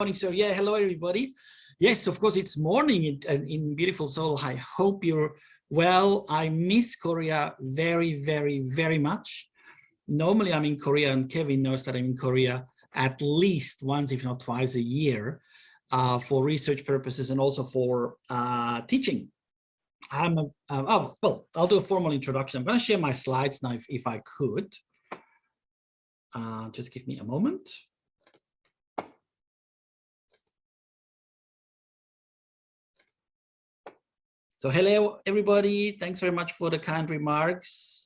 Morning, so yeah, hello everybody. Yes, of course it's morning in beautiful Seoul. I hope you're well. I miss Korea very much. Normally I'm in Korea, and Kevin knows that I'm in Korea at least once, if not twice a year, for research purposes and also for teaching. Well, I'll do a formal introduction. I'm going to share my slides now if I could. Just give me a moment. So hello, everybody. Thanks very much for the kind remarks.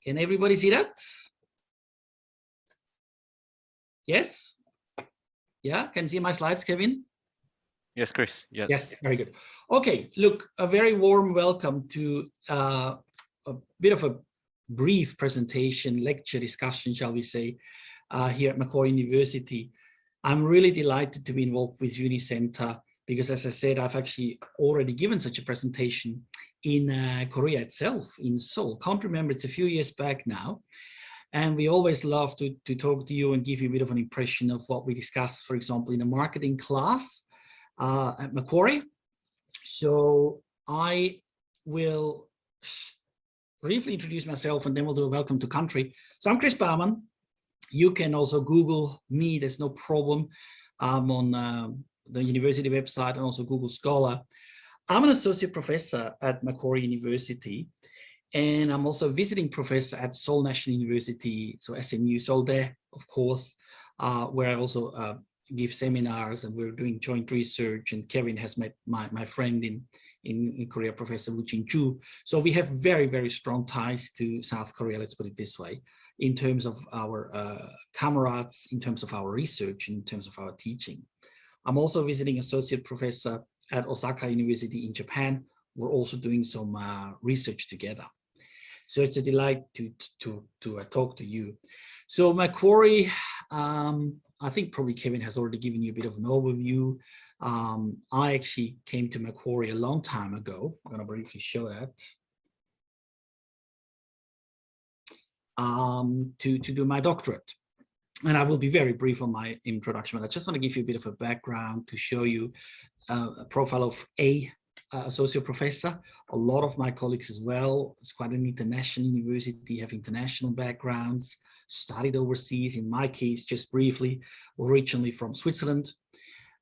Can everybody see that? Yes? Yeah, can you see my slides, Kevin? Yes, Chris. Yes. Yes, very good. Okay, look, a very warm welcome to a bit of a brief presentation, lecture discussion, shall we say, here at Macquarie University. I'm really delighted to be involved with Unicenter because, as I said, I've actually already given such a presentation in Korea itself, in Seoul. Can't remember, it's a few years back now. And we always love to talk to you and give you a bit of an impression of what we discussed, for example, in a marketing class at Macquarie. So I will briefly introduce myself and then we'll do a welcome to country. So I'm Chris Baumann. You can also Google me, there's no problem. I'm on the university website and also Google Scholar. I'm an associate professor at Macquarie University, and I'm also a visiting professor at Seoul National University, so SNU Seoul there, of course, where I also give seminars, and we're doing joint research, and Kevin has met my friend in Korea, Professor Woo Jin-Ju. So we have very strong ties to South Korea, let's put it this way, in terms of our comrades, in terms of our research, in terms of our teaching. I'm also visiting associate professor at Osaka University in Japan. We're also doing some research together. So it's a delight to talk to you. So Macquarie, I think probably Kevin has already given you a bit of an overview. I actually came to Macquarie a long time ago. I'm going to briefly show that. To do my doctorate. And I will be very brief on my introduction, but I just want to give you a bit of a background to show you a profile of associate professor. A lot of my colleagues as well. It's quite an international university, have international backgrounds, studied overseas. In my case, just briefly, originally from Switzerland,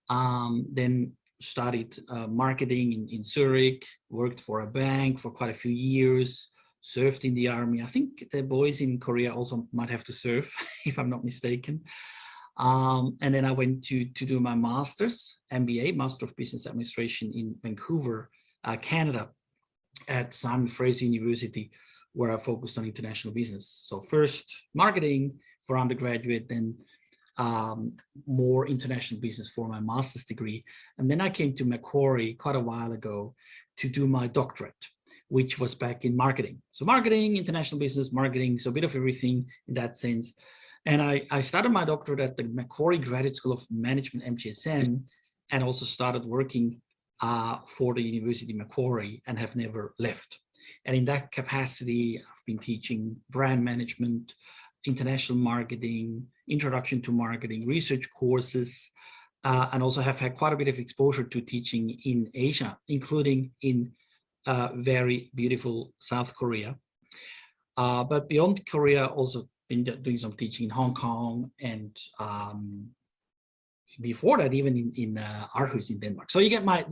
then studied marketing in Zurich, worked for a bank for quite a few years, served in the army. I think the boys in Korea also might have to serve, if I'm not mistaken. And then I went to do my master's, MBA, Master of Business Administration in Vancouver, Canada, at Simon Fraser University, where I focused on international business. So first marketing for undergraduate, then more international business for my master's degree. And then I came to Macquarie quite a while ago to do my doctorate, which was back in marketing. So marketing, international business, marketing, so a bit of everything in that sense. And I started my doctorate at the Macquarie Graduate School of Management, MGSM, and also started working for the University of Macquarie and have never left. And in that capacity, I've been teaching brand management, international marketing, introduction to marketing, research courses, and also have had quite a bit of exposure to teaching in Asia, including in very beautiful South Korea. But beyond Korea, also been doing some teaching in Hong Kong, and before that, even in Aarhus in Denmark. So you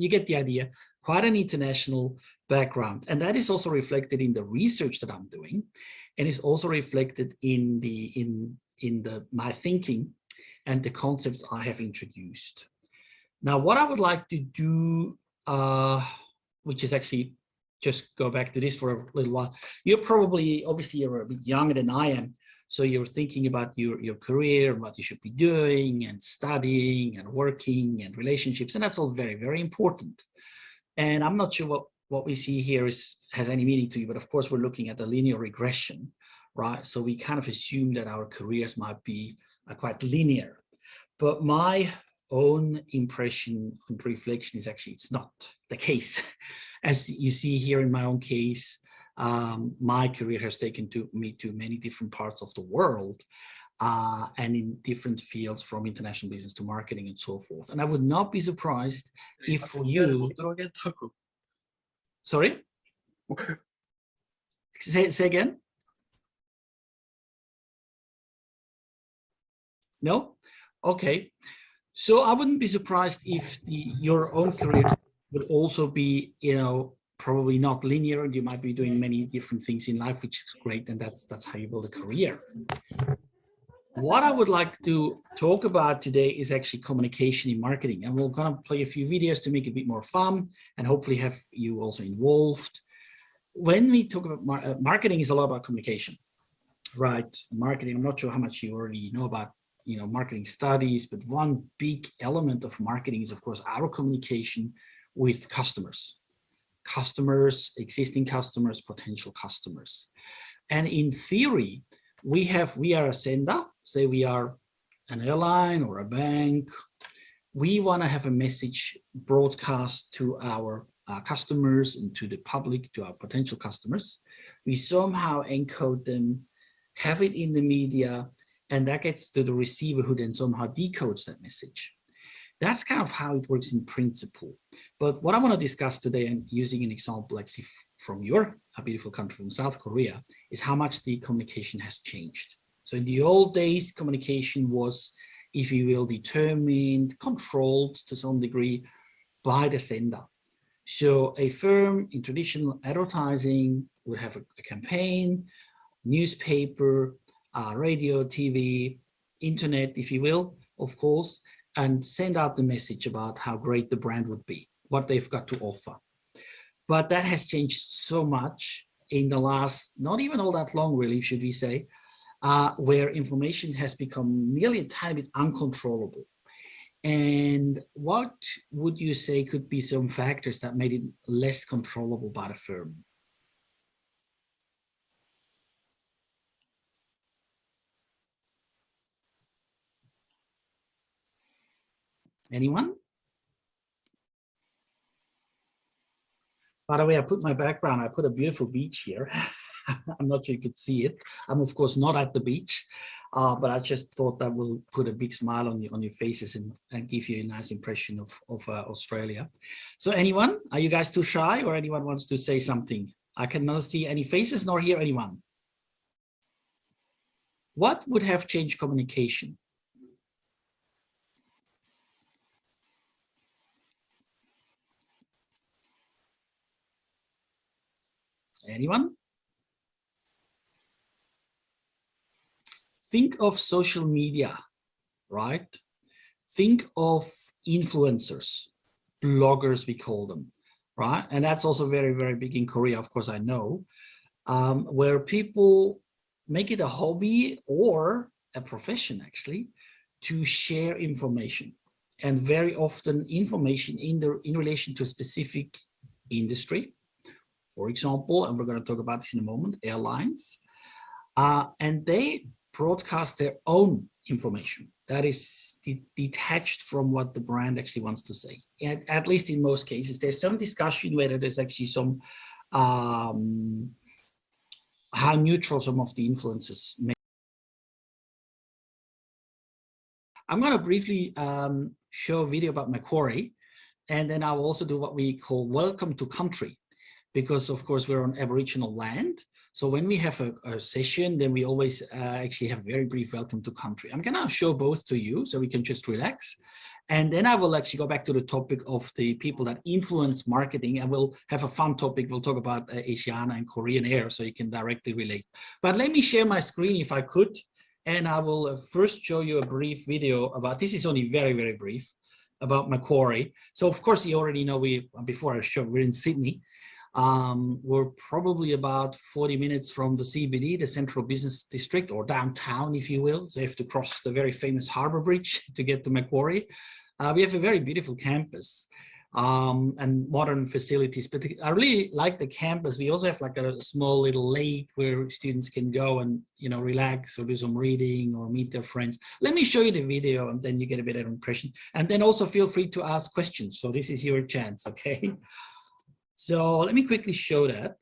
get the idea. Quite an international background, and that is also reflected in the research that I'm doing, and is also reflected in my thinking and the concepts I have introduced. Now, what I would like to do, which is actually just go back to this for a little while. Obviously you're a bit younger than I am. So you're thinking about your career and what you should be doing and studying and working and relationships. And that's all very important. And I'm not sure what we see here has any meaning to you, but of course we're looking at a linear regression, right? So we kind of assume that our careers might be quite linear. But my own impression and reflection is actually it's not the case. As you see here in my own case, my career has taken me to many different parts of the world. and in different fields from international business to marketing and so forth. And I would not be surprised if for you, sorry? Say again? No? Okay. So I wouldn't be surprised if your own career would also be, you know, probably not linear, and you might be doing many different things in life, which is great, and that's how you build a career. What I would like to talk about today is actually communication in marketing, and we're going to play a few videos to make it a bit more fun and hopefully have you also involved. When we talk about marketing, is a lot about communication, right? Marketing, I'm not sure how much you already know about, you know, marketing studies, but one big element of marketing is, of course, our communication with customers, existing customers, potential customers. And in theory, we are a sender, say we are an airline or a bank. We want to have a message broadcast to our customers and to the public, to our potential customers. We somehow encode them, have it in the media, and that gets to the receiver, who then somehow decodes that message. That's kind of how it works in principle. But what I want to discuss today, and using an example actually from your beautiful country, from South Korea, is how much the communication has changed. So in the old days, communication was, if you will, determined, controlled to some degree by the sender. So a firm in traditional advertising would have a campaign, newspaper, radio, TV, internet, if you will, of course, and send out the message about how great the brand would be, what they've got to offer. But that has changed so much in the last, not even all that long really, should we say, where information has become nearly a tiny bit uncontrollable. And what would you say could be some factors that made it less controllable by the firm? Anyone? By the way, I put my background, I put a beautiful beach here. I'm not sure you could see it. I'm of course not at the beach, but I just thought that will put a big smile on your faces and give you a nice impression of Australia. So anyone, are you guys too shy, or anyone wants to say something? I cannot see any faces nor hear anyone. What would have changed communication? Anyone? Think of social media, right? Think of influencers, bloggers, we call them, right? And that's also very, very big in Korea, of course, I know, where people make it a hobby or a profession, actually, to share information. And very often information in relation to a specific industry. For example, and we're going to talk about this in a moment, airlines. And they broadcast their own information that is detached from what the brand actually wants to say. At least in most cases, there's some discussion whether there's actually some, how neutral some of the influences may. I'm going to briefly show a video about Macquarie, and then I'll also do what we call welcome to country, because of course we're on Aboriginal land. So when we have a session, then we always actually have a very brief welcome to country. I'm gonna show both to you so we can just relax. And then I will actually go back to the topic of the people that influence marketing, and we'll have a fun topic. We'll talk about Asiana and Korean Air, so you can directly relate. But let me share my screen if I could. And I will first show you a brief video about, this is only very, very brief, about Macquarie. So of course you already know, before I show, we're in Sydney. We're probably about 40 minutes from the CBD, the Central Business District, or downtown, if you will. So you have to cross the very famous Harbour Bridge to get to Macquarie. We have a very beautiful campus and modern facilities, but I really like the campus. We also have like a small little lake where students can go and, you know, relax or do some reading or meet their friends. Let me show you the video and then you get a better impression. And then also feel free to ask questions. So this is your chance, okay? So let me quickly show that.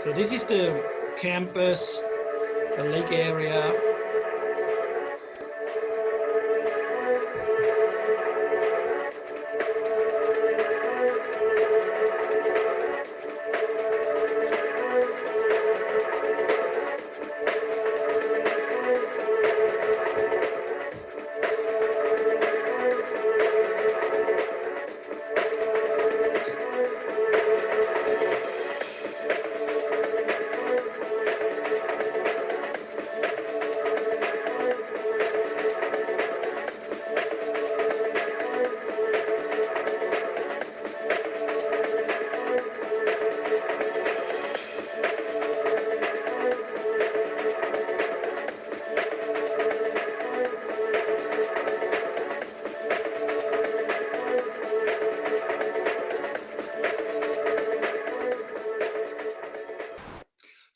So this is the campus, the lake area.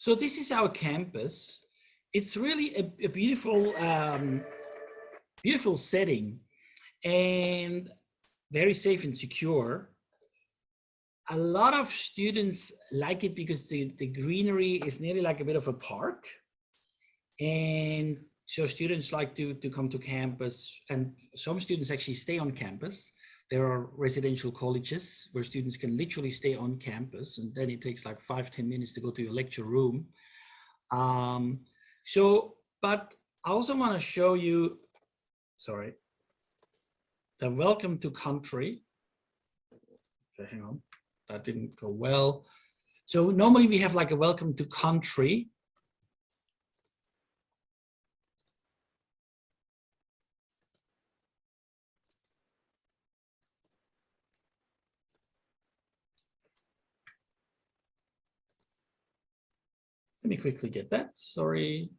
So this is our campus. It's really a beautiful, beautiful setting and very safe and secure. A lot of students like it because the greenery is nearly like a bit of a park. And so students like to come to campus, and some students actually stay on campus. There are residential colleges where students can literally stay on campus, and then it takes like 5-10 minutes to go to your lecture room. But I also want to show you, sorry, the welcome to country. Okay, hang on, that didn't go well. So normally we have like a welcome to country. Let me quickly get that, sorry.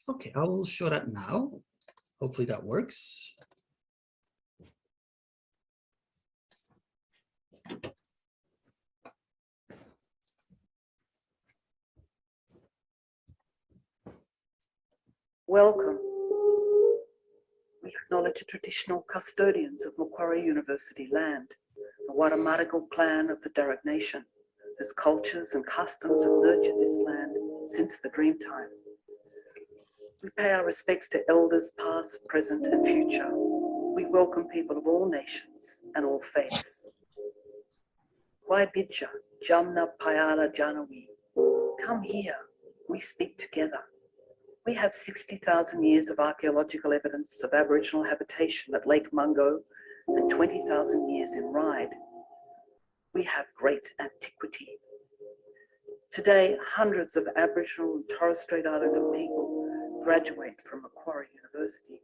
Okay, I will show that now. Hopefully that works. Welcome. We acknowledge the traditional custodians of Macquarie University land, the Watamatical clan of the Darug Nation, whose cultures and customs have nurtured this land since the Dreamtime. We pay our respects to elders past, present and future. We welcome people of all nations and all faiths. Waibidja, Jamna Payala Janawi. Come here, we speak together. We have 60,000 years of archaeological evidence of Aboriginal habitation at Lake Mungo and 20,000 years in Ryde. We have great antiquity. Today, hundreds of Aboriginal and Torres Strait Islander people graduate from Macquarie University.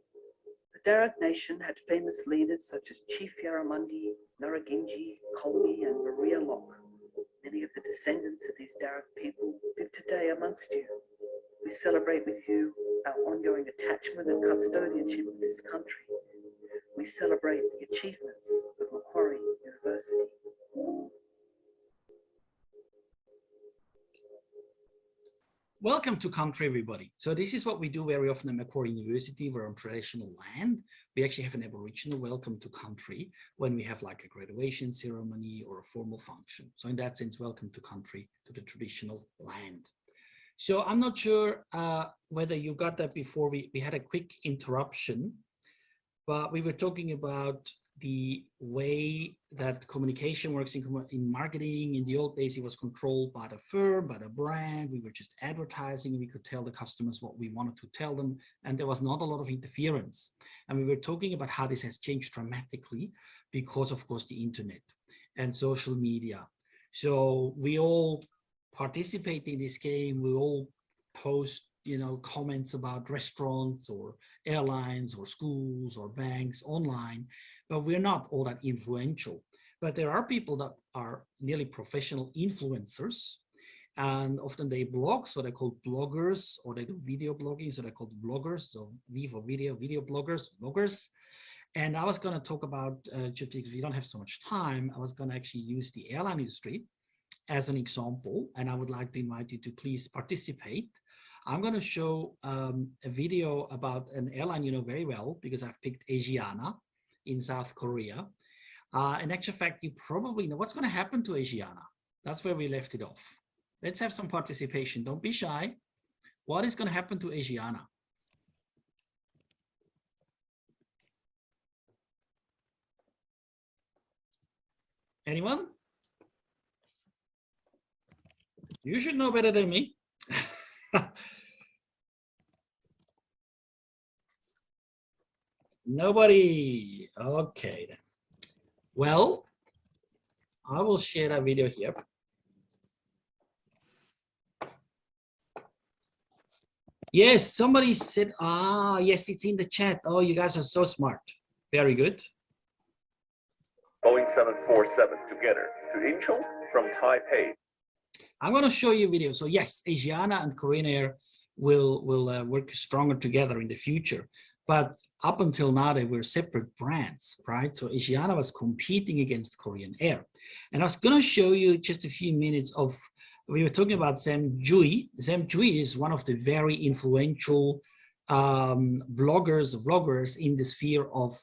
The Darug Nation had famous leaders such as Chief Yarramundi, Narrabinji, Colby and Maria Locke. Many of the descendants of these Darug people live today amongst you. We celebrate with you our ongoing attachment and custodianship of this country. We celebrate the achievements of Macquarie University. Welcome to country, everybody. So this is what we do very often at Macquarie University. We're on traditional land. We actually have an Aboriginal welcome to country when we have like a graduation ceremony or a formal function. So in that sense, welcome to country, to the traditional land. So I'm not sure whether you got that before. We had a quick interruption, but we were talking about the way that communication works in marketing. In the old days, it was controlled by the firm, by the brand. We were just advertising. We could tell the customers what we wanted to tell them, and there was not a lot of interference. And we were talking about how this has changed dramatically because, of course, the internet and social media. So we all participate in this game. We all post, comments about restaurants or airlines or schools or banks online, but we're not all that influential. But there are people that are nearly professional influencers, and often they blog, so they're called bloggers, or they do video blogging, so they're called vloggers. So V for video bloggers, vloggers. And I was going to talk about, just because we don't have so much time, I was going to actually use the airline industry as an example, and I would like to invite you to please participate. I'm going to show a video about an airline you know very well, because I've picked Asiana in South Korea. In actual fact, you probably know what's going to happen to Asiana. That's where we left it off. Let's have some participation. Don't be shy. What is going to happen to Asiana? Anyone? You should know better than me. Nobody. Okay then. Well, I will share that video here. Yes, somebody said, yes, it's in the chat. Oh, you guys are so smart. Very good. Boeing 747 together to Incheon from Taipei. I'm going to show you a video. So yes, Asiana and Korean Air will work stronger together in the future. But up until now, they were separate brands, right? So Asiana was competing against Korean Air. And I was going to show you just a few minutes of, we were talking about Sam Jui. Sam Jui is one of the very influential vloggers in the sphere of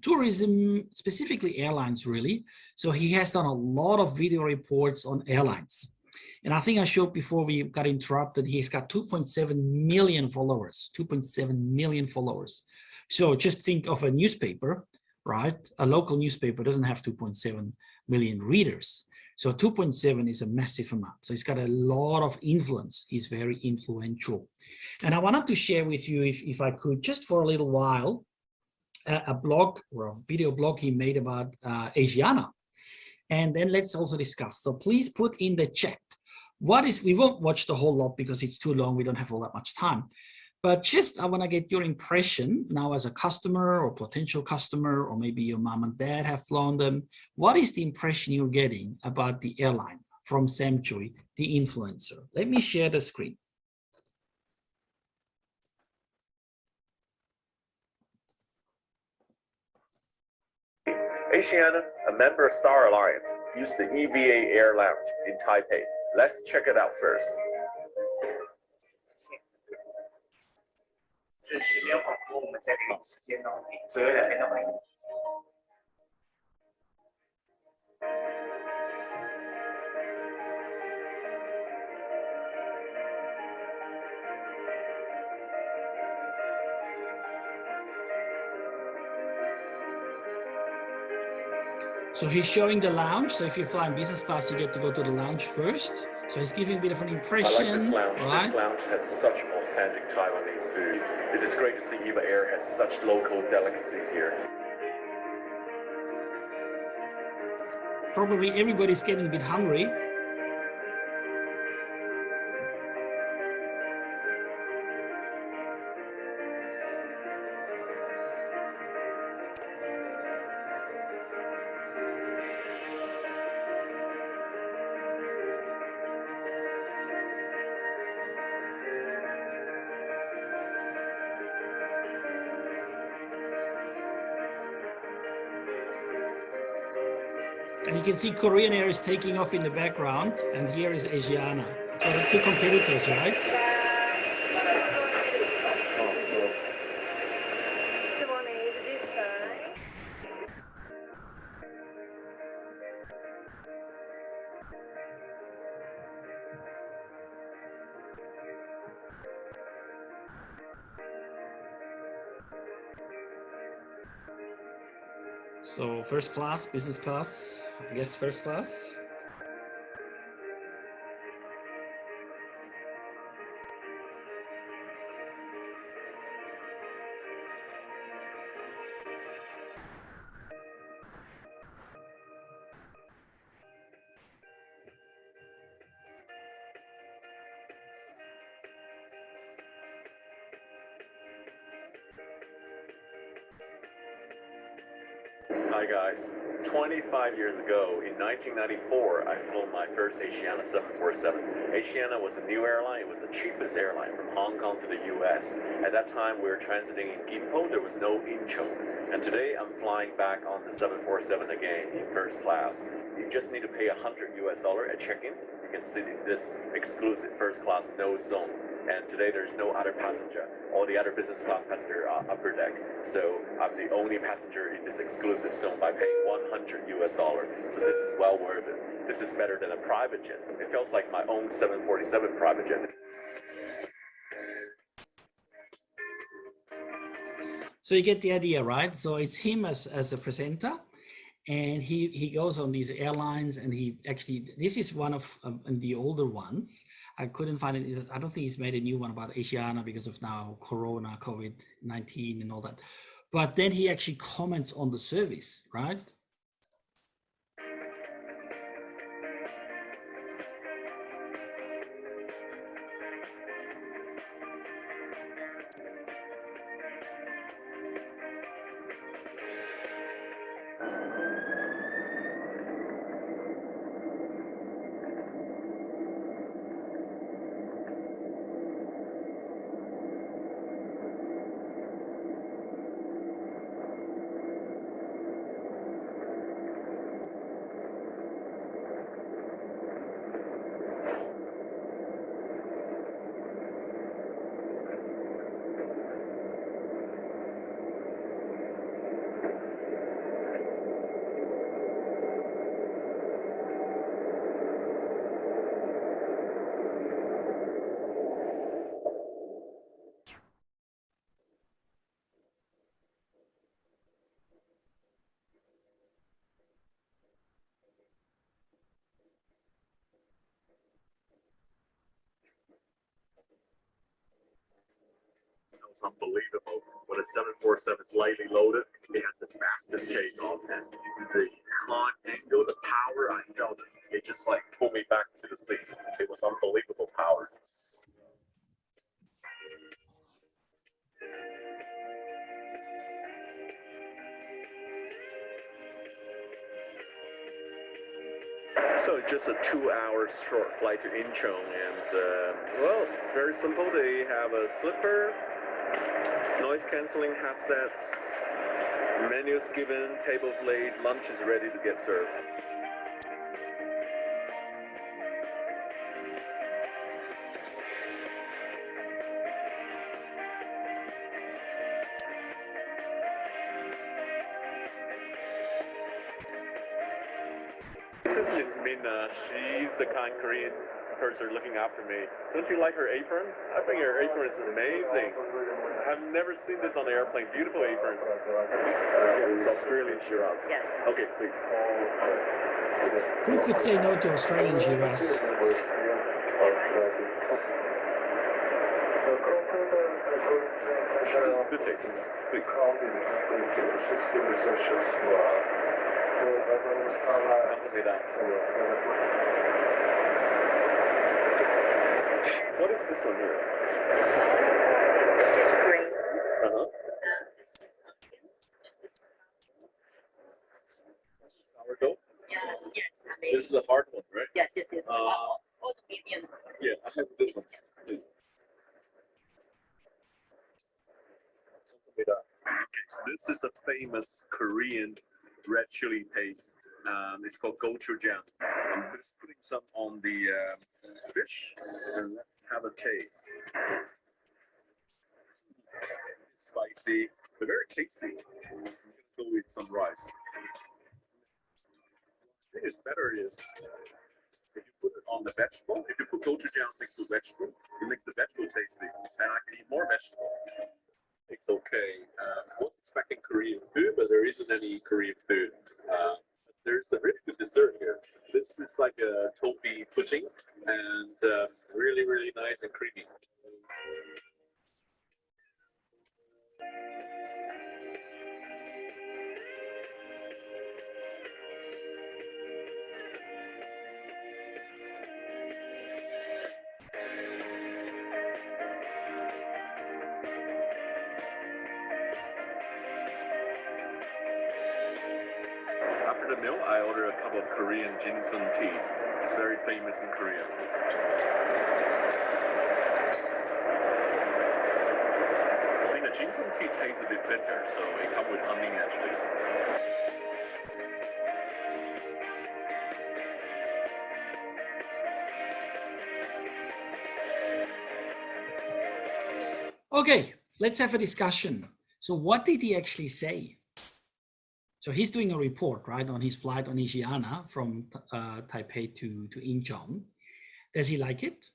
tourism, specifically airlines, really. So he has done a lot of video reports on airlines. And I think I showed before we got interrupted, he's got 2.7 million followers, 2.7 million followers. So just think of a newspaper, right? A local newspaper doesn't have 2.7 million readers. So 2.7 is a massive amount. So he's got a lot of influence. He's very influential. And I wanted to share with you, if I could, just for a little while, a blog or a video blog he made about Asiana. And then let's also discuss. So please put in the chat. We won't watch the whole lot because it's too long. We don't have all that much time. But just, I want to get your impression now as a customer or potential customer, or maybe your mom and dad have flown them. What is the impression you're getting about the airline from Sam Jui, the influencer? Let me share the screen. Asiana, a member of Star Alliance, used the EVA Air Lounge in Taipei. Let's check it out first. 这10年广播，我们在这个时间呢，左右两边的回应。 So he's showing the lounge. So if you fly in business class, you get to go to the lounge first. So he's giving a bit of an impression. I like this lounge. Right? This lounge has such authentic Taiwanese food. It is great to see EVA Air has such local delicacies here. Probably everybody's getting a bit hungry. And you can see Korean Air is taking off in the background, and here is Asiana. So the two competitors, right? So first class, business class, I guess first class. Hi guys. 25 years ago, in 1994, I flew my first Asiana 747. Asiana was a new airline. It was the cheapest airline from Hong Kong to the US. At that time, we were transiting in Gimpo. There was no Incheon. And today, I'm flying back on the 747 again in first class. You just need to pay $100 at check-in. You can sit in this exclusive first class no zone. And today there's no other passenger. All the other business class passengers are upper deck. So I'm the only passenger in this exclusive zone by paying $100. So this is well worth it. This is better than a private jet. It feels like my own 747 private jet. So you get the idea, right? So it's him as a presenter, and he goes on these airlines, and he actually, this is one of the older ones. I couldn't find it. I don't think he's made a new one about Asiana because of now Corona, COVID-19 and all that. But then he actually comments on the service, right? It's unbelievable. When a 747 is lightly loaded, it has the fastest takeoff, and the climb angle, the power, I felt it just like pulled me back to the seat. It was unbelievable power. So it's just a 2-hour short flight to Incheon, and well, very simple. They have a slipper, noise cancelling headsets, menus given, tables laid, lunch is ready to get served. This is Miss Minna. She's the kind Korean person looking after me. Don't you like her apron? I think her apron is amazing. I've never seen this on the airplane. Beautiful apron. It's Australian Shiraz. Yes. Okay, please. Who could say no to Australian Shiraz? Good taste. Please. What is this one here? This is green. Uh-huh. This is pumpkins. Sourdough? Yes, yes. This is a hard one, right? Yes, this is all the medium. Yeah, I have this one. Please. This is the famous Korean red chili paste. It's called gochujang. I'm just putting some on the fish, and let's have a taste. Spicy, but very tasty. I'm gonna go with some rice. I think it's better is if you put it on the vegetable. If you put gochujang next to vegetable, it makes the vegetable tasty, and I can eat more vegetable. It's okay. I wasn't expecting Korean food, but there isn't any Korean food. There's a really good dessert here. This is like a toffee pudding, and really, really nice and creamy. order the meal, I order a cup of Korean ginseng tea. It's very famous in Korea. I think the ginseng tea tastes a bit bitter, so it comes with honey actually. Okay, let's have a discussion. So what did he actually say? So he's doing a report, right, on his flight on Asiana from Taipei to Incheon. Does he like it?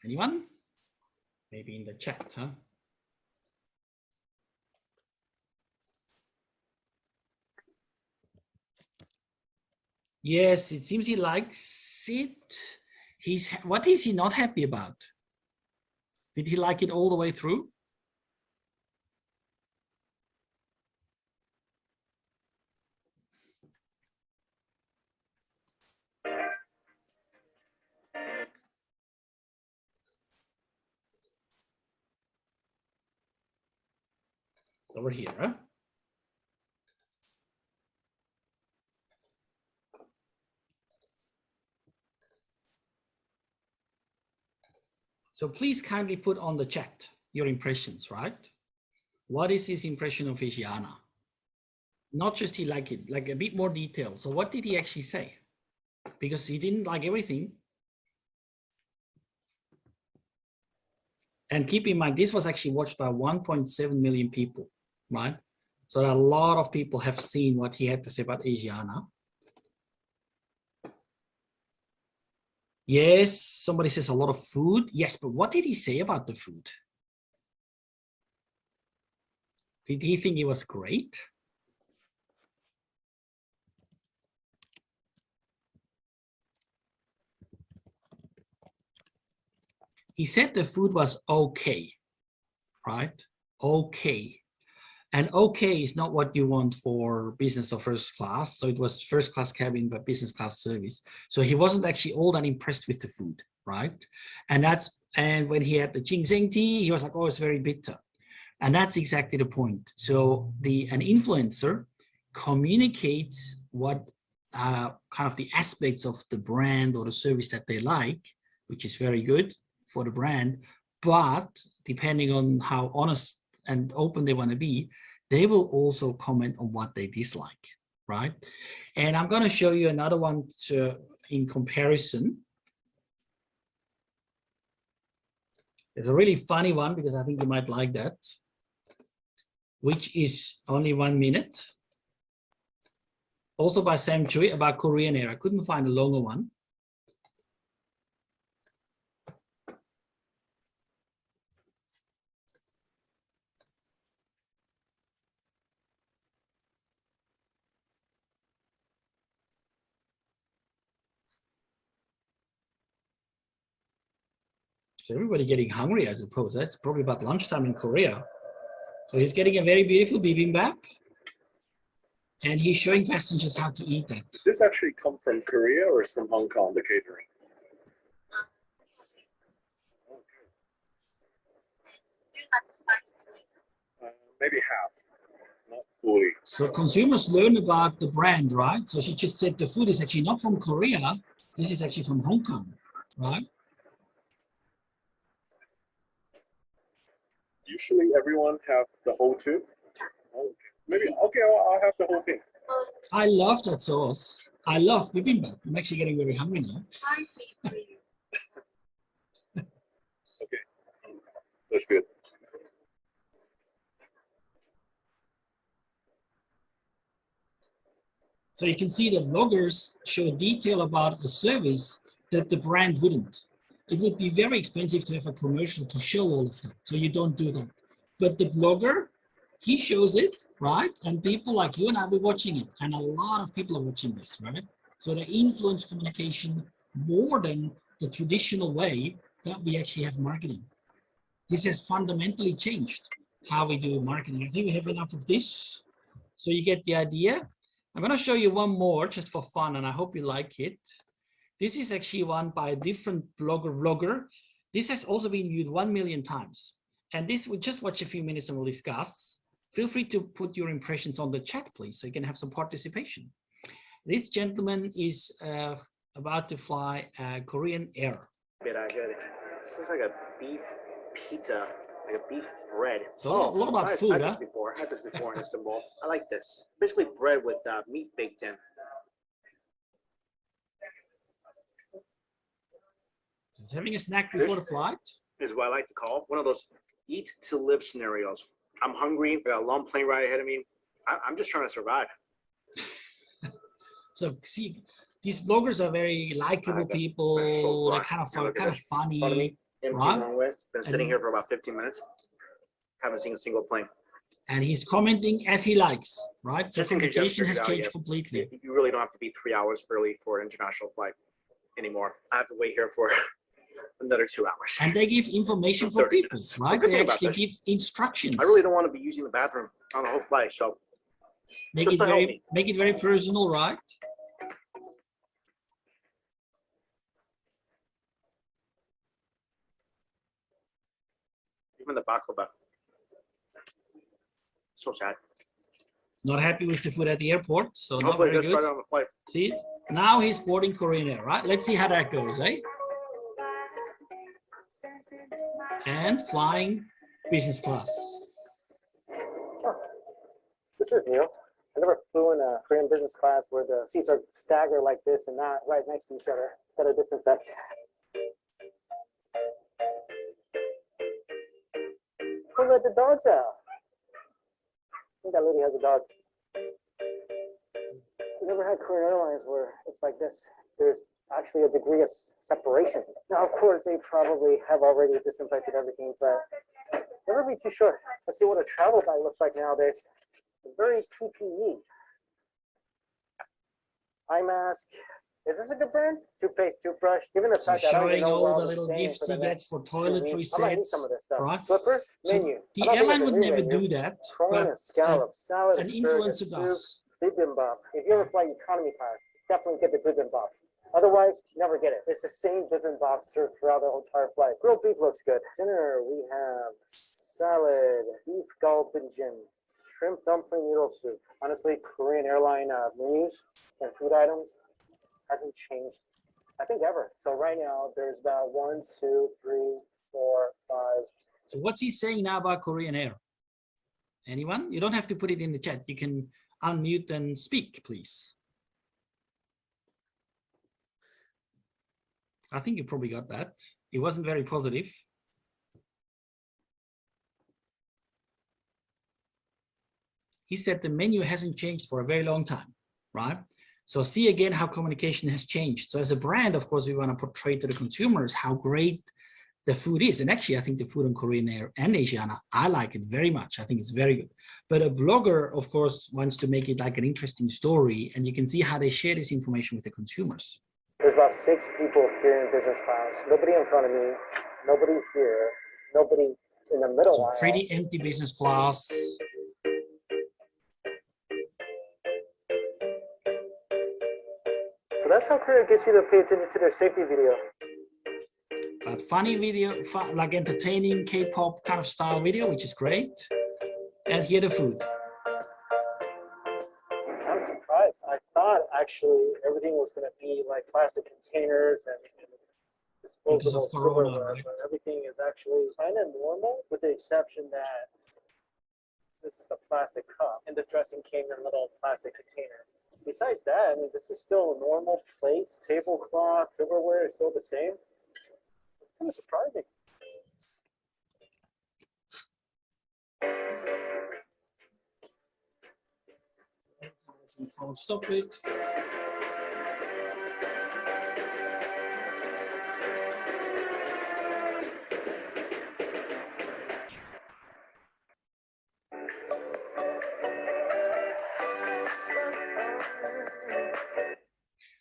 Anyone? Maybe in the chat, huh? Yes, it seems he likes it. What is he not happy about? Did he like it all the way through? It's over here, huh? So please kindly put on the chat your impressions, right? What is his impression of Asiana? Not just he liked it, like a bit more detail. So what did he actually say? Because he didn't like everything. And keep in mind, this was actually watched by 1.7 million people, right? So a lot of people have seen what he had to say about Asiana. Yes, somebody says a lot of food. Yes, but what did he say about the food? Did he think it was great? He said the food was okay, right? Okay. And okay is not what you want for business or first class. So it was first class cabin, but business class service. So he wasn't actually all that impressed with the food, right? And when he had the ginseng tea, he was like, oh, it's very bitter. And that's exactly the point. So an influencer communicates what kind of the aspects of the brand or the service that they like, which is very good for the brand. But depending on how honest and open they want to be, they will also comment on what they dislike, right? And I'm going to show you another one in comparison. It's a really funny one because I think you might like that, which is only 1 minute. Also by Sam Chui about Korean Air. I couldn't find a longer one. So everybody getting hungry, I suppose. That's probably about lunchtime in Korea. So he's getting a very beautiful bibimbap. And he's showing passengers how to eat that. Does this actually come from Korea or is from Hong Kong, the catering? Maybe half, not fully. So consumers learn about the brand, right? So she just said the food is actually not from Korea. This is actually from Hong Kong, right? Usually everyone have the whole tube. Okay. Maybe, okay, I'll have the whole thing. I love that sauce. I love bibimbap. I'm actually getting very hungry now. Okay, that's good. So you can see the vloggers show detail about a service that the brand wouldn't. It would be very expensive to have a commercial to show all of that. So you don't do that. But the blogger, he shows it, right? And people like you and I will be watching it. And a lot of people are watching this, right? So they influence communication more than the traditional way that we actually have marketing. This has fundamentally changed how we do marketing. I think we have enough of this. So you get the idea. I'm going to show you one more just for fun, and I hope you like it. This is actually one by a different vlogger. This has also been viewed 1 million times. And this, we'll just watch a few minutes and we'll discuss. Feel free to put your impressions on the chat, please, so you can have some participation. This gentleman is about to fly Korean Air. Good. This looks like a beef pizza, like a beef bread. So a lot about food, I've huh? had this before in Istanbul. I like this. Basically bread with meat baked in. He's having a snack before the flight. Is what I like to call one of those eat to live scenarios. I'm hungry, I got a long plane ride ahead of me. I'm just trying to survive. So see, these vloggers are very likable people. They're kind of funny, right? Been sitting here for about 15 minutes. Haven't seen a single plane. And he's commenting as he likes, right? So Just in case you haven't communication has figured out changed yet, completely. You really don't have to be 3 hours early for an international flight anymore. I have to wait here for another 2 hours. And they give information for 30 people, minutes. right? Good They thing about actually this, give instructions. I really don't want to be using the bathroom on the whole flight, so Make just it to help very, me. make it very personal, right? even the baklava. So sad. Not happy with the food at the airport, so not Hopefully very just right good. on the flight. See, now he's boarding Korean Air, right? Let's see how that goes, eh? And flying business class. This is new. I never flew in a Korean business class where the seats are staggered like this and not right next to each other. Gotta disinfect. Who let the dogs out? I think that lady has a dog. I've never had Korean Airlines where it's like this. There's actually a degree of separation. Now, of course, they probably have already disinfected everything, but never be too sure. Let's see what a travel bag looks like nowadays. Very PPE. Eye mask. Is this a good brand? Toothpaste, toothbrush. Given the So fact that I don't showing even know where all the I'm little staying gifts for he the gets next for 2 toiletry weeks, I might need sets, some of this stuff. right? Slippers, So menu. the I don't think airline it's a would new never menu. do that, Prawn but and scallop, salad, an asparagus, influencer soup, does. bibimbap. If you ever fly economy class, definitely get the bibimbap. Otherwise, never get it. It's the same bibimbap served throughout the whole entire flight. Grilled beef looks good. Dinner, we have salad, beef galbinjin, shrimp dumpling noodle soup. Honestly, Korean airline menus and food items hasn't changed, I think, ever. So right now, there's about 1, 2, 3, 4, 5. So what's he saying now about Korean Air? Anyone? You don't have to put it in the chat. You can unmute and speak, please. I think you probably got that. It wasn't very positive. He said the menu hasn't changed for a very long time, right? So see again how communication has changed. So as a brand, of course, we want to portray to the consumers how great the food is. And actually, I think the food on Korean Air and Asiana, I like it very much. I think it's very good. But a blogger, of course, wants to make it like an interesting story. And you can see how they share this information with the consumers. There's about 6 people here in business class. Nobody in front of me. Nobody here. Nobody in the middle So aisle. pretty empty business class. So that's how Korea gets you to pay attention to their safety video. But funny video, like entertaining K-pop kind of style video, which is great. And here the food. I'm surprised. I thought actually everything was going to be like plastic containers and Because of disposable Corona, silverware, right? but everything is actually kind of normal, with the exception that this is a plastic cup and the dressing came in a little plastic container. Besides that, I mean, this is still normal plates, tablecloth, silverware is still the same. It's kind of surprising. I'll stop it.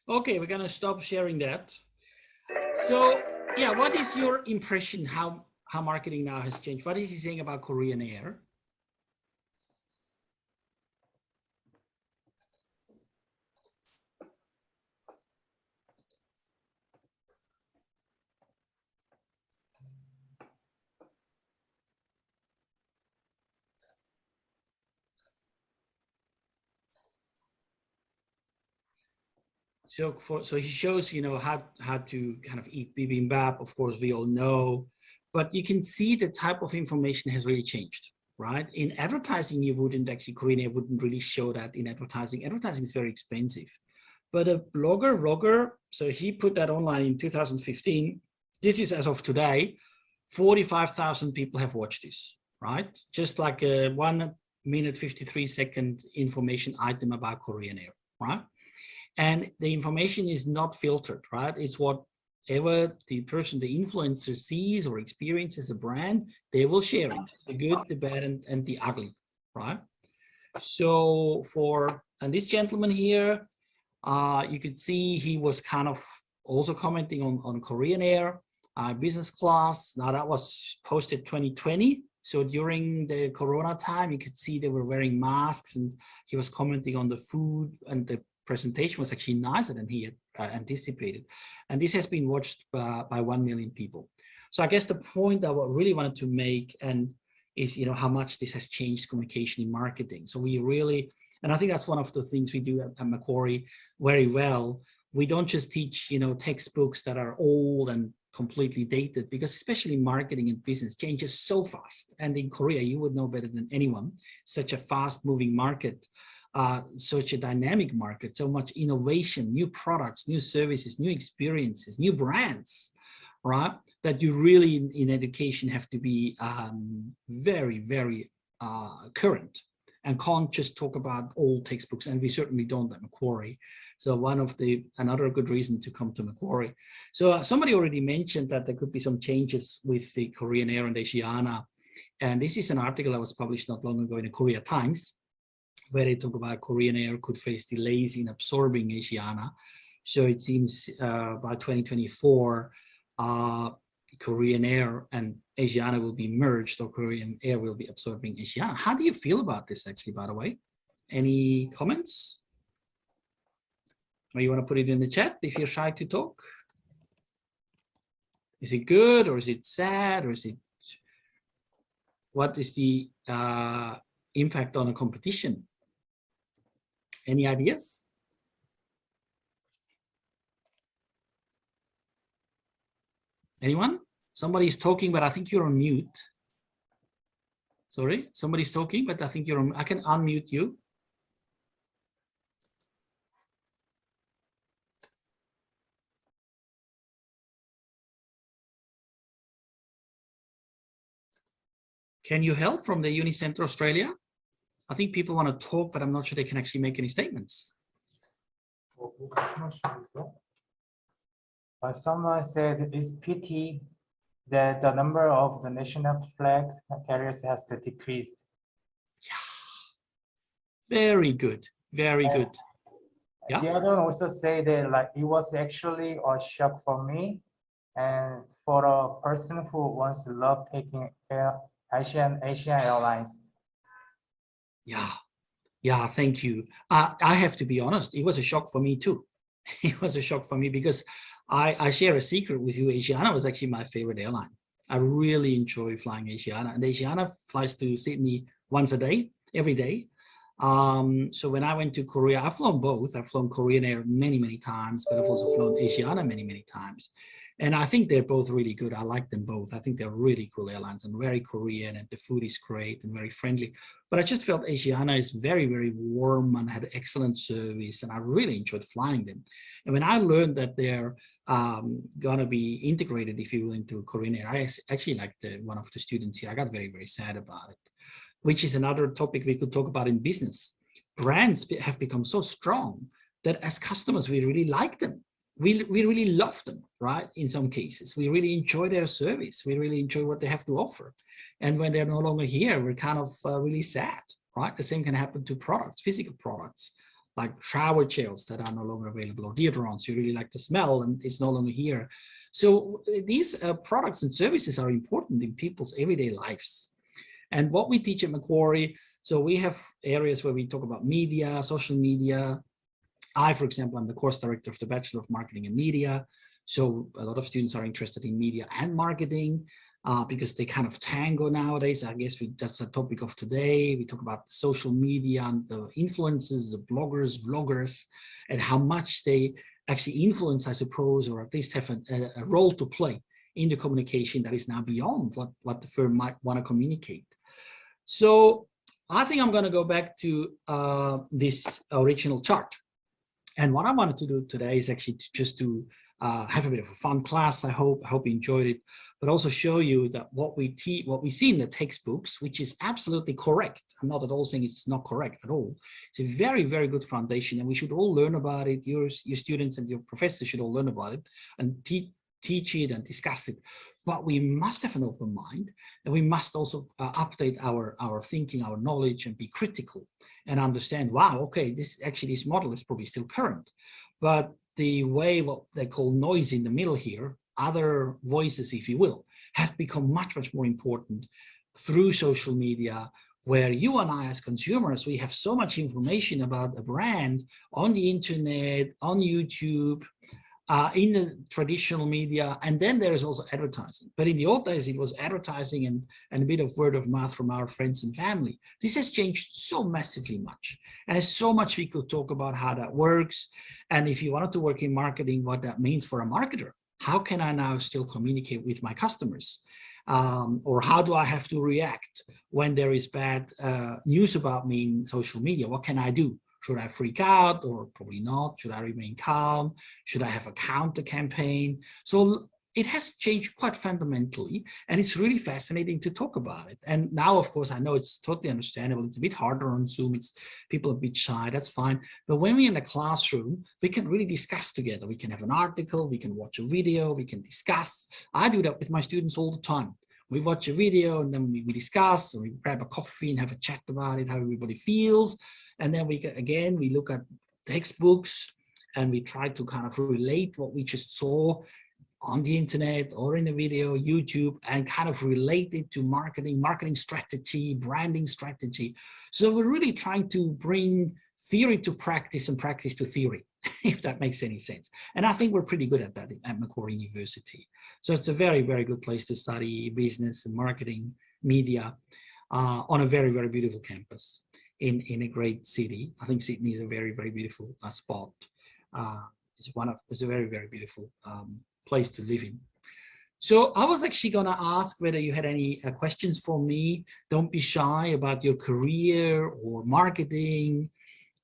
Okay, we're gonna stop sharing that. So yeah, what is your impression how marketing now has changed? What is he saying about Korean Air? So he shows, you know, how to kind of eat bibimbap. Of course, we all know, but you can see the type of information has really changed, right? In advertising, you wouldn't actually, Korean Air wouldn't really show that in advertising. Advertising is very expensive. But a vlogger, so he put that online in 2015. This is as of today, 45,000 people have watched this, right? Just like a 1 minute, 53 second information item about Korean Air, right? And the information is not filtered, right? It's whatever the person, the influencer sees or experiences a brand, they will share it, the good, the bad, and the ugly, right? So and this gentleman here, you could see he was kind of also commenting on Korean Air, business class. Now that was posted 2020. So during the Corona time, you could see they were wearing masks, and he was commenting on the food, and the presentation was actually nicer than he had anticipated. And this has been watched by 1 million people. So I guess the point that I really wanted to make is, you know, how much this has changed communication in marketing. So we really, and I think that's one of the things we do at Macquarie very well. We don't just teach, you know, textbooks that are old and completely dated, because especially marketing and business changes so fast. And in Korea, you would know better than anyone, such a fast moving market, such a dynamic market, so much innovation, new products, new services, new experiences, new brands, right? That you really in education have to be very, very current, and can't just talk about old textbooks, and we certainly don't at Macquarie. So another good reason to come to Macquarie. So somebody already mentioned that there could be some changes with the Korean Air and Asiana. And this is an article that was published not long ago in the Korea Times, where they talk about Korean Air could face delays in absorbing Asiana. So it seems by 2024, Korean Air and Asiana will be merged, or Korean Air will be absorbing Asiana. How do you feel about this, actually, by the way? Any comments? Or you want to put it in the chat if you're shy to talk? Is it good, or is it sad, or is it, what is the impact on a competition? Any ideas? Anyone? Somebody's talking, but I think you're on mute. Sorry, somebody's talking, but I think you're on, I can unmute you. Can you help from the Unicenter Australia? I think people want to talk, but I'm not sure they can actually make any statements. Someone said it's pity that the number of the national flag carriers has to decrease. Yeah, very good, very good. Yeah. The other one also say that like it was actually a shock for me, and for a person who wants to love taking Asian Airlines. Yeah, thank you. I have to be honest, it was a shock for me too. It was a shock for me because I share a secret with you. Asiana was actually my favorite airline. I really enjoy flying Asiana, and Asiana flies to Sydney once a day, every day. So when I went to Korea, I've flown both. I've flown Korean Air many, many times, but I've also flown Asiana many, many times. And I think they're both really good. I like them both. I think they're really cool airlines and very Korean, and the food is great and very friendly. But I just felt Asiana is very, very warm and had excellent service, and I really enjoyed flying them. And when I learned that they're gonna be integrated, if you will, into Korean Air, I actually like one of the students here. I got very, very sad about it, which is another topic we could talk about in business. Brands have become so strong that as customers, we really like them. We really love them, right? In some cases, we really enjoy their service. We really enjoy what they have to offer. And when they're no longer here, we're kind of really sad, right? The same can happen to products, physical products, like shower gels that are no longer available, or deodorants. You really like the smell and it's no longer here. So these products and services are important in people's everyday lives. And what we teach at Macquarie, so we have areas where we talk about media, social media. I, for example, I'm the course director of the Bachelor of Marketing and Media. So a lot of students are interested in media and marketing because they kind of tango nowadays. I guess that's the topic of today. We talk about social media and the influencers, the bloggers, vloggers, and how much they actually influence, I suppose, or at least have a role to play in the communication that is now beyond what the firm might want to communicate. So I think I'm going to go back to this original chart. And what I wanted to do today is actually just to have a bit of a fun class. I hope you enjoyed it, but also show you that what we see in the textbooks, which is absolutely correct. I'm not at all saying it's not correct at all. It's a very, very good foundation, and we should all learn about it. Your students and your professors should all learn about it and teach it and discuss it. But we must have an open mind, and we must also update our thinking, our knowledge, and be critical and understand, wow, okay, this model is probably still current, but the way what they call noise in the middle here, other voices, if you will, have become much, much more important through social media, where you and I as consumers, we have so much information about a brand on the internet, on YouTube, in the traditional media, and then there is also advertising. But in the old days, it was advertising and a bit of word of mouth from our friends and family. This has changed so massively much. And there's so much we could talk about how that works. And if you wanted to work in marketing, what that means for a marketer. How can I now still communicate with my customers? Or how do I have to react when there is bad news about me in social media? What can I do? Should I freak out or probably not? Should I remain calm? Should I have a counter campaign? So it has changed quite fundamentally, and it's really fascinating to talk about it. And now, of course, I know it's totally understandable. It's a bit harder on Zoom. People are a bit shy, that's fine. But when we're in a classroom, we can really discuss together. We can have an article, we can watch a video, we can discuss. I do that with my students all the time. We watch a video and then we discuss, and we grab a coffee and have a chat about it, how everybody feels. And then we look at textbooks and we try to kind of relate what we just saw on the internet or in a video, YouTube, and kind of relate it to marketing strategy, branding strategy. So we're really trying to bring theory to practice and practice to theory, if that makes any sense. And I think we're pretty good at that at Macquarie University. So it's a very, very good place to study business and marketing, media, on a very, very beautiful campus in a great city. I think Sydney is a very, very beautiful spot. It's a very, very beautiful place to live in. So I was actually going to ask whether you had any questions for me. Don't be shy about your career or marketing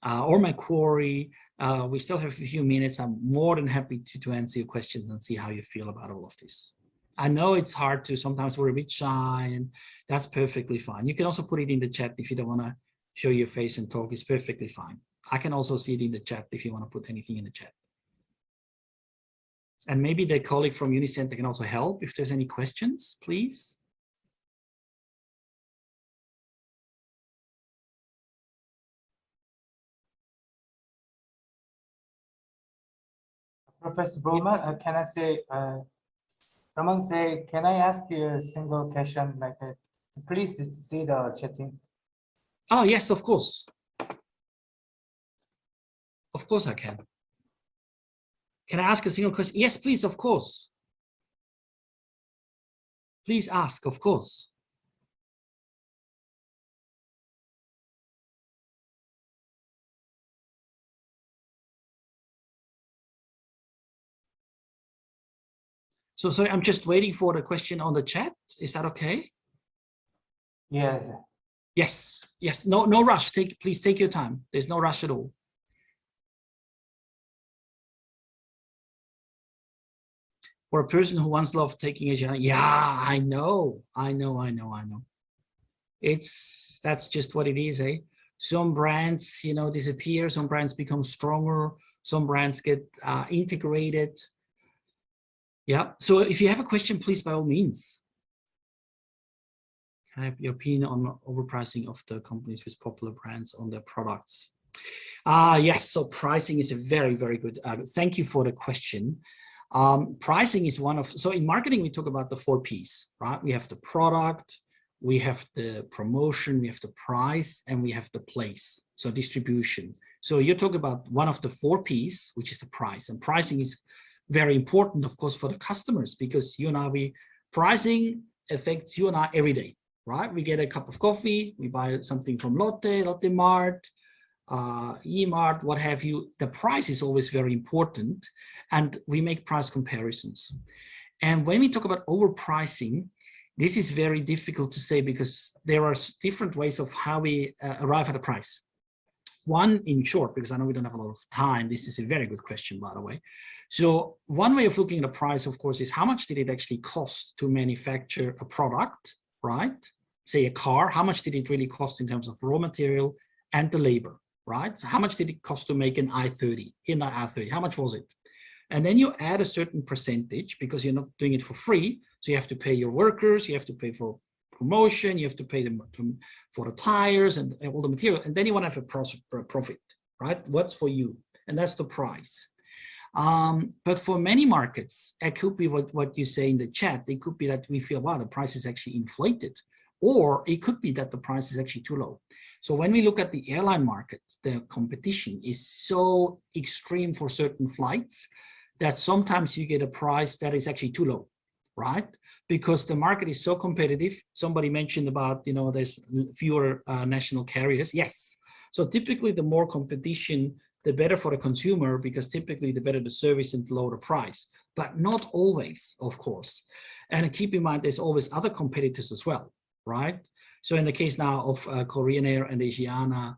or Macquarie. We still have a few minutes. I'm more than happy to answer your questions and see how you feel about all of this. I know it's hard to, sometimes we're a bit shy, and that's perfectly fine. You can also put it in the chat if you don't want to show your face and talk. It's perfectly fine. I can also see it in the chat if you want to put anything in the chat. And maybe the colleague from Unicenter can also help if there's any questions, please. Professor Baumann, can I say, someone say, can I ask you a single question like that? Please see the chatting. Oh, yes, of course. Of course I can. Can I ask a single question? Yes, please, of course. Please ask, of course. So sorry, I'm just waiting for the question on the chat. Is that okay? Yes. Yes, yes, no rush. Please take your time. There's no rush at all. For a person who once loved taking a challenge, yeah, I know. That's just what it is, eh? Some brands, disappear. Some brands become stronger. Some brands get integrated. Yeah. So if you have a question, please, by all means. I have your opinion on overpricing of the companies with popular brands on their products. Yes, so pricing is a very, very good. Thank you for the question. Pricing is one of, so in marketing, we talk about the 4 Ps, right? We have the product, we have the promotion, we have the price, and we have the place, so distribution. So you're talking about one of the 4 Ps, which is the price. And pricing is very important, of course, for the customers, because pricing affects you and I every day. Right? We get a cup of coffee, we buy something from Lotte Mart, E-Mart, what have you, the price is always very important, and we make price comparisons. And when we talk about overpricing, this is very difficult to say because there are different ways of how we arrive at a price. One, in short, because I know we don't have a lot of time, this is a very good question, by the way. So one way of looking at a price, of course, is how much did it actually cost to manufacture a product, right? Say a car, how much did it really cost in terms of raw material and the labor, right? So how much did it cost to make an i30, Hyundai i30, how much was it? And then you add a certain percentage because you're not doing it for free. So you have to pay your workers, you have to pay for promotion, you have to pay them for the tires and all the material, and then you want to have a profit, right? What's for you? And that's the price. But for many markets, it could be what you say in the chat. It could be that we feel, wow, the price is actually inflated, or it could be that the price is actually too low. So when we look at the airline market, the competition is so extreme for certain flights that sometimes you get a price that is actually too low, right? Because the market is so competitive. Somebody mentioned about, you know, there's fewer national carriers. Yes. So typically the more competition, the better for the consumer, because typically the better the service and the lower the price, but not always, of course. And keep in mind, there's always other competitors as well, right? So in the case now of Korean Air and Asiana,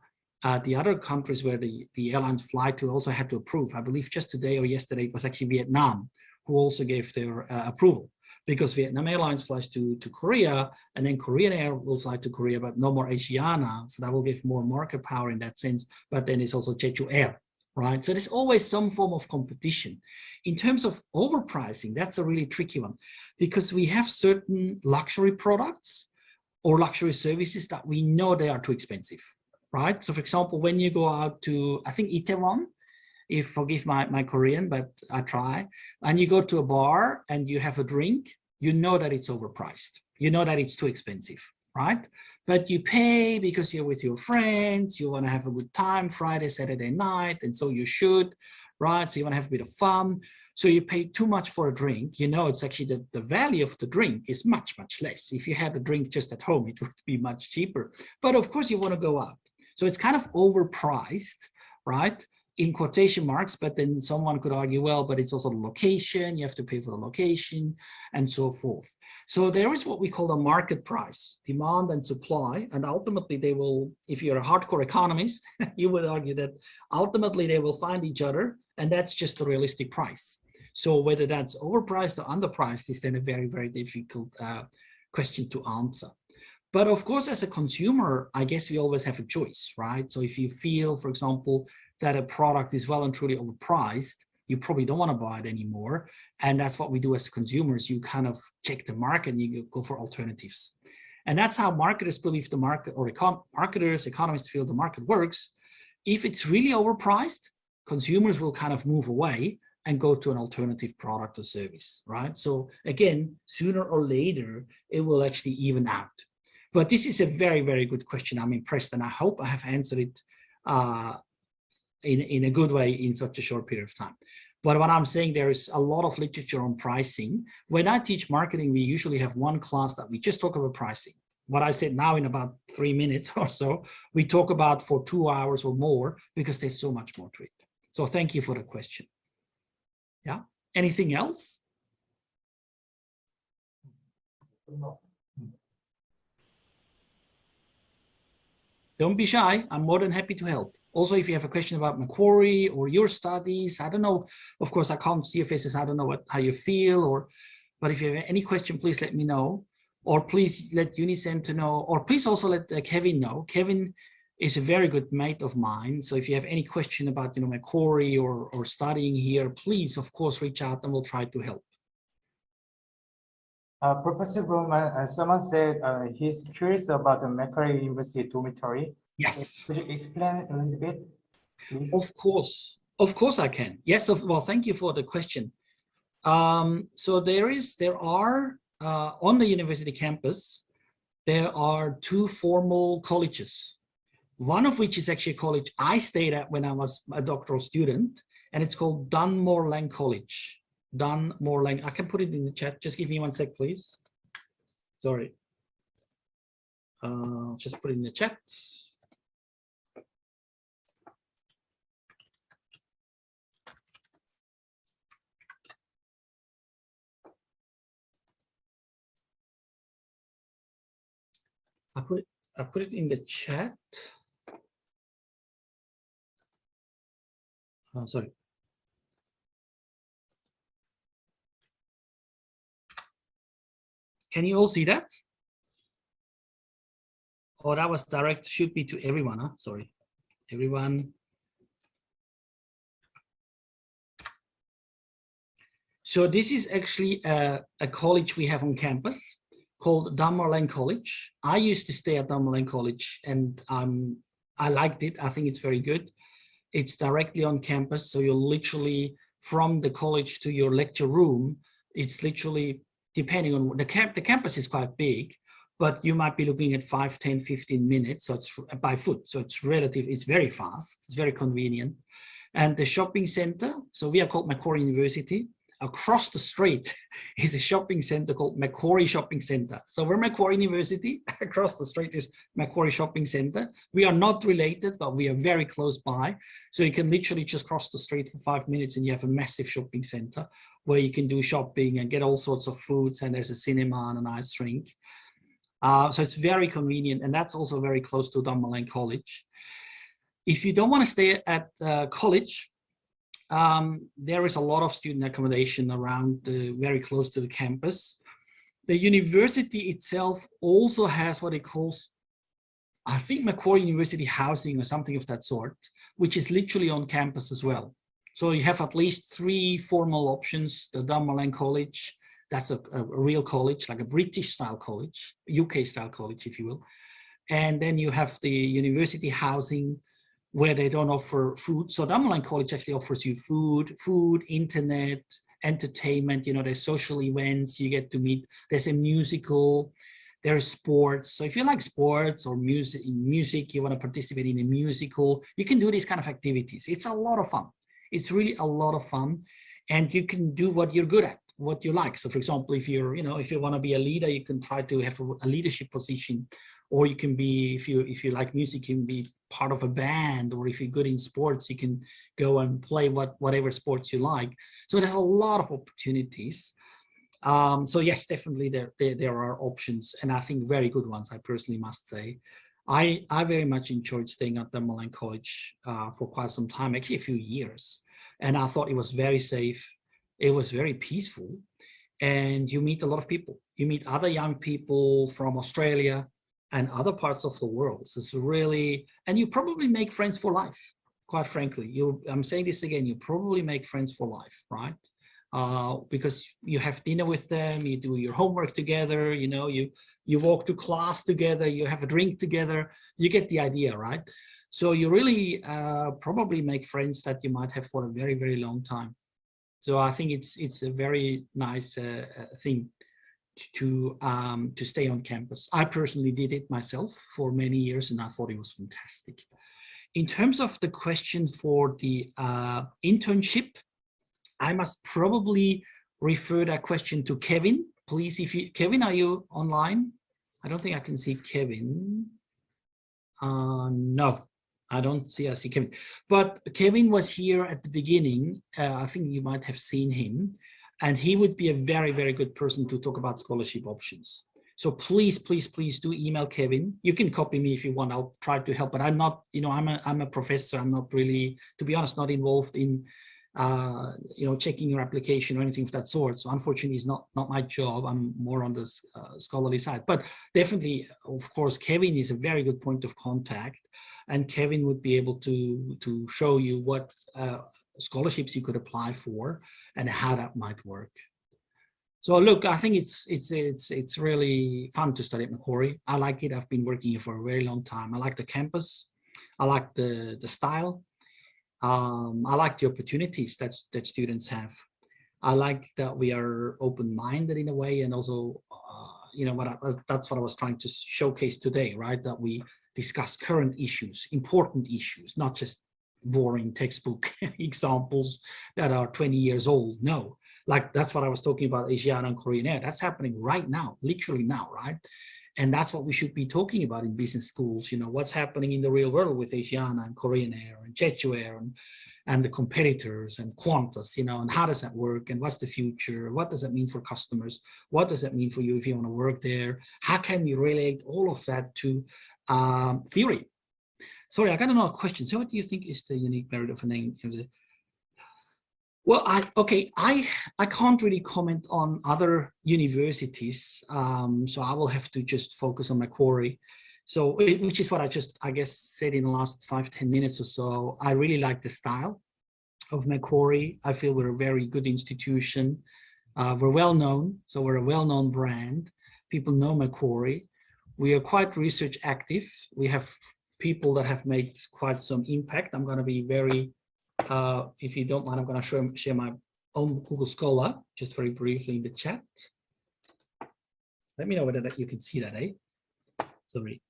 the other countries where the airlines fly to also had to approve. I believe just today or yesterday, it was actually Vietnam who also gave their approval, because Vietnam Airlines flies to Korea, and then Korean Air will fly to Korea, but no more Asiana. So that will give more market power in that sense. But then it's also Jeju Air, right? So there's always some form of competition. In terms of overpricing, that's a really tricky one, because we have certain luxury products or luxury services that we know they are too expensive, right? So for example, when you go out to, I think Itaewon, if forgive my Korean, but I try, and you go to a bar and you have a drink, you know that it's overpriced. You know that it's too expensive, right? But you pay because you're with your friends, you want to have a good time, Friday, Saturday night, and so you should, right? So you want to have a bit of fun. So you pay too much for a drink, you know, it's actually the value of the drink is much, much less. If you had a drink just at home, it would be much cheaper. But of course you want to go out. So it's kind of overpriced, right? In quotation marks, but then someone could argue, well, but it's also the location, you have to pay for the location and so forth. So there is what we call a market price, demand and supply. And ultimately they will, if you're a hardcore economist, you would argue that ultimately they will find each other, and that's just the realistic price. So whether that's overpriced or underpriced is then a very, very difficult question to answer. But of course, as a consumer, I guess we always have a choice, right? So if you feel, for example, that a product is well and truly overpriced, you probably don't want to buy it anymore. And that's what we do as consumers. You kind of check the market and you go for alternatives. And that's how marketers believe the market, or marketers, economists feel the market works. If it's really overpriced, consumers will kind of move away and go to an alternative product or service, right? So again, sooner or later, it will actually even out. But this is a very, very good question. I'm impressed, and I hope I have answered it in a good way in such a short period of time. But what I'm saying, there is a lot of literature on pricing. When I teach marketing, we usually have one class that we just talk about pricing. What I said now in about 3 minutes or so, we talk about for 2 hours or more, because there's so much more to it. So thank you for the question. Yeah, anything else? Don't be shy. I'm more than happy to help. Also, if you have a question about Macquarie or your studies, I don't know. Of course, I can't see your faces. I don't know how you feel, but if you have any question, please let me know, or please let Unicenter know, or please also let Kevin know. Kevin is a very good mate of mine. So if you have any question about, you know, Macquarie or studying here, please, of course, reach out and we'll try to help. Professor Baumann, someone said he's curious about the Macquarie University dormitory. Yes. Could you explain a little bit, please? Of course I can. Yes, well, thank you for the question. So there are on the university campus, there are 2 formal colleges. One of which is actually a college I stayed at when I was a doctoral student, and it's called Dunmore Lang College. Dunmore Lang. I can put it in the chat. Just give me 1 sec, please. Sorry. Just put it in the chat. I put it in the chat. Oh, sorry. Can you all see that? Oh, that was direct, should be to everyone, huh? Sorry, everyone. So this is actually a college we have on campus called Baumann College. I used to stay at Baumann College and I liked it. I think it's very good. It's directly on campus. So you're literally from the college to your lecture room. It's literally, depending on the campus is quite big, but you might be looking at 5, 10, 15 minutes. So it's by foot. So it's relative, it's very fast. It's very convenient. And the shopping center, so we are called Macquarie University. Across the street is a shopping center called Macquarie Shopping Center. So we're Macquarie University, across the street is Macquarie Shopping Center. We are not related, but we are very close by. So you can literally just cross the street for 5 minutes and you have a massive shopping center where you can do shopping and get all sorts of foods, and there's a cinema and a nice drink. So it's very convenient, and that's also very close to Baumann College. If you don't want to stay at college, there is a lot of student accommodation around very close to the campus. The university itself also has what it calls, I think, Macquarie University housing or something of that sort, which is literally on campus as well. So you have at least 3 formal options. The Baumann College, that's a real college, like a British style college, UK style college, if you will. And then you have the university housing, where they don't offer food. So Baumann College actually offers you food, internet, entertainment, you know, there's social events, you get to meet, there's a musical, there's sports. So if you like sports or music, you want to participate in a musical, you can do these kind of activities. It's a lot of fun. It's really a lot of fun. And you can do what you're good at, what you like. So for example, if you're, you know, if you want to be a leader, you can try to have a leadership position, or you can be, if you like music, you can be part of a band, or if you're good in sports, you can go and play whatever sports you like. So there's a lot of opportunities. So yes, definitely there are options, and I think very good ones, I personally must say. I very much enjoyed staying at the Baumann College for quite some time, actually a few years. And I thought it was very safe. It was very peaceful. And you meet a lot of people. You meet other young people from Australia and other parts of the world. So it's really, and you probably make friends for life, quite frankly. I'm saying this again, you probably make friends for life, right? Because you have dinner with them, you do your homework together, you know, you walk to class together, you have a drink together, you get the idea, right? So you really probably make friends that you might have for a very, very long time. So I think it's a very nice thing to stay on campus. I personally did it myself for many years, and I thought it was fantastic. In terms of the question for the internship, I must probably refer that question to Kevin. Please, Kevin, are you online? I don't think I can see Kevin. No, I don't see, I see Kevin. But Kevin was here at the beginning. I think you might have seen him. And he would be a very, very good person to talk about scholarship options. So please, please, please do email Kevin. You can copy me if you want. I'll try to help, but I'm not, you know, I'm a professor. I'm not really, to be honest, not involved in, you know, checking your application or anything of that sort. So unfortunately, it's not my job. I'm more on the scholarly side. But definitely, of course, Kevin is a very good point of contact, and Kevin would be able to show you what scholarships you could apply for and how that might work. So look, I think it's really fun to study at Macquarie. I like it. I've been working here for a very long time. I like the campus. I like the style. I like the opportunities that students have. I like that we are open-minded in a way, and also, you know, that's what I was trying to showcase today, right? That we discuss current issues, important issues, not just boring textbook examples that are 20 years old. No, like that's what I was talking about, Asiana and Korean Air. That's happening right now, literally now, right? And that's what we should be talking about in business schools. You know, what's happening in the real world with Asiana and Korean Air and Jeju Air and the competitors and Qantas, you know, and how does that work and what's the future? What does that mean for customers? What does that mean for you if you want to work there? How can we relate all of that to theory? Sorry, I got another question. So what do you think is the unique merit of a name? Well, I can't really comment on other universities, so I will have to just focus on Macquarie. So, which is what I guess, said in the last 5-10 minutes or so. I really like the style of Macquarie. I feel we're a very good institution. We're well known, so we're a well-known brand. People know Macquarie. We are quite research active. We have people that have made quite some impact. I'm going to be very, if you don't mind, I'm going to share my own Google Scholar, just very briefly in the chat. Let me know whether you can see that, eh? Sorry.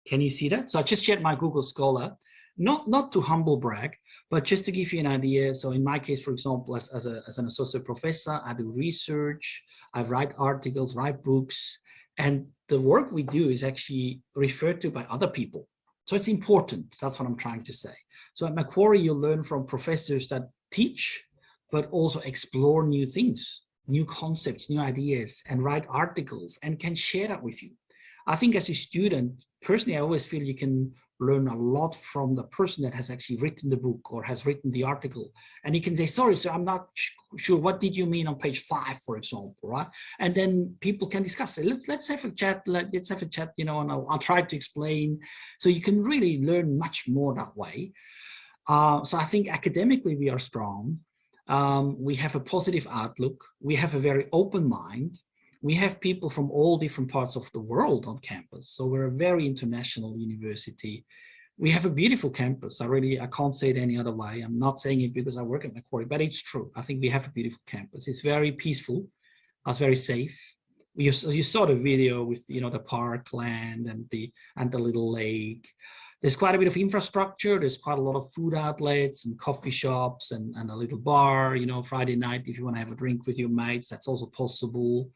Can you see that? So I just shared my Google Scholar, not to humble brag, but just to give you an idea. So in my case, for example, as an associate professor, I do research, I write articles, write books, and the work we do is actually referred to by other people. So it's important. That's what I'm trying to say. So at Macquarie, you learn from professors that teach, but also explore new things, new concepts, new ideas, and write articles and can share that with you. I think as a student, personally, I always feel you can learn a lot from the person that has actually written the book or has written the article. And you can say, sorry, sir, I'm not sure. What did you mean on page 5, for example, right? And then people can discuss it. Let's have a chat, let's have a chat, you know, and I'll try to explain. So you can really learn much more that way. So I think academically we are strong. We have a positive outlook. We have a very open mind. We have people from all different parts of the world on campus. So we're a very international university. We have a beautiful campus. I can't say it any other way. I'm not saying it because I work at Macquarie, but it's true. I think we have a beautiful campus. It's very peaceful. It's very safe. You saw the video with, you know, the parkland and the little lake. There's quite a bit of infrastructure. There's quite a lot of food outlets and coffee shops and a little bar, you know, Friday night, if you want to have a drink with your mates, that's also possible.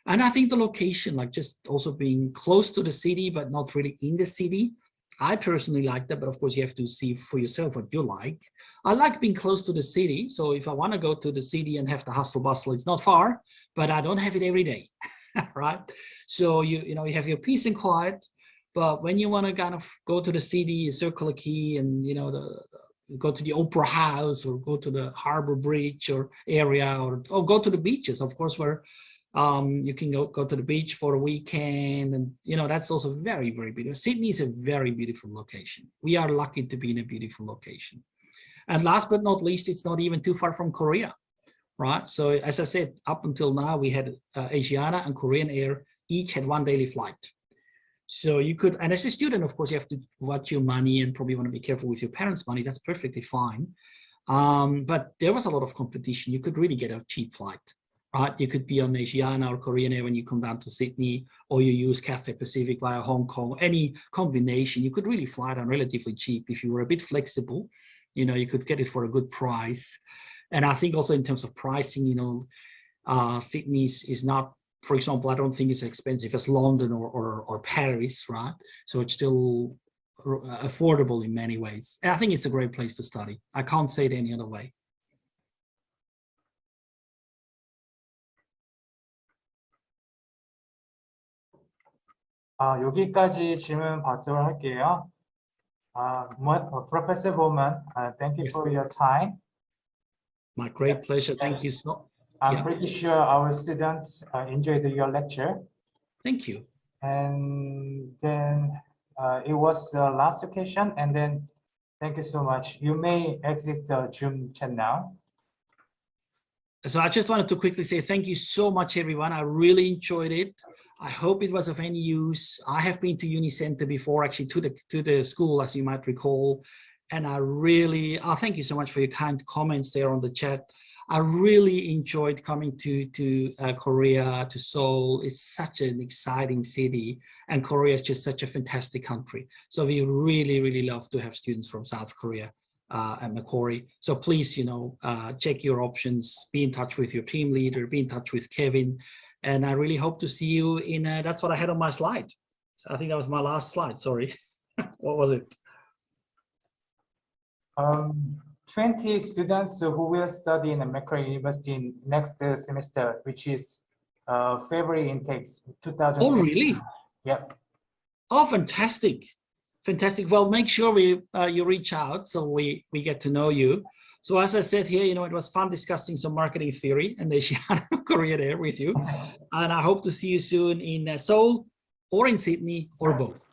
And I think the location, like just also being close to the city, but not really in the city. I personally like that, but of course you have to see for yourself what you like. I like being close to the city. So if I want to go to the city and have the hustle bustle, it's not far, but I don't have it every day, right? So you know, you have your peace and quiet, but when you want to kind of go to the city, you circle a key and, you know, go to the Opera House or go to the Harbor Bridge or area or go to the beaches, of course, where you can go to the beach for a weekend, and you know that's also very, very beautiful. Sydney is a very beautiful location. We are lucky to be in a beautiful location. And last but not least, it's not even too far from Korea, right? So as I said, up until now we had Asiana and Korean Air each had one daily flight. So you could, and as a student, of course, you have to watch your money and probably want to be careful with your parents' money. That's perfectly fine. But there was a lot of competition. You could really get a cheap flight. Right, you could be on Asiana or Korean Air when you come down to Sydney, or you use Cathay Pacific via Hong Kong, any combination. You could really fly down relatively cheap. If you were a bit flexible, you know, you could get it for a good price. And I think also in terms of pricing, you know, Sydney is not, for example, I don't think it's expensive as London or Paris, right? So it's still affordable in many ways. And I think it's a great place to study. I can't say it any other way. 여기까지 질문 받도록 할게요. Professor Baumann, thank you for your time. My great pleasure. Thank you so. I'm pretty sure our students enjoyed your lecture. Thank you. And then it was the last occasion, and then thank you so much. You may exit the Zoom chat now. So I just wanted to quickly say thank you so much, everyone. I really enjoyed it. I hope it was of any use. I have been to Unicenter before, actually to the school, as you might recall. And I really, thank you so much for your kind comments there on the chat. I really enjoyed coming to Korea, to Seoul. It's such an exciting city, and Korea is just such a fantastic country. So we really, really love to have students from South Korea at Macquarie. So please, you know, check your options, be in touch with your team leader, be in touch with Kevin. And I really hope to see you in, that's what I had on my slide. So I think that was my last slide, sorry. What was it? 20 students who will study in the Macquarie University next semester, which is February intakes 2000. Oh, really? Yeah. Oh, fantastic. Fantastic. Well, make sure you reach out so we get to know you. So as I said here, it was fun discussing some marketing theory and the Asian career there with you. And I hope to see you soon in Seoul or in Sydney or both.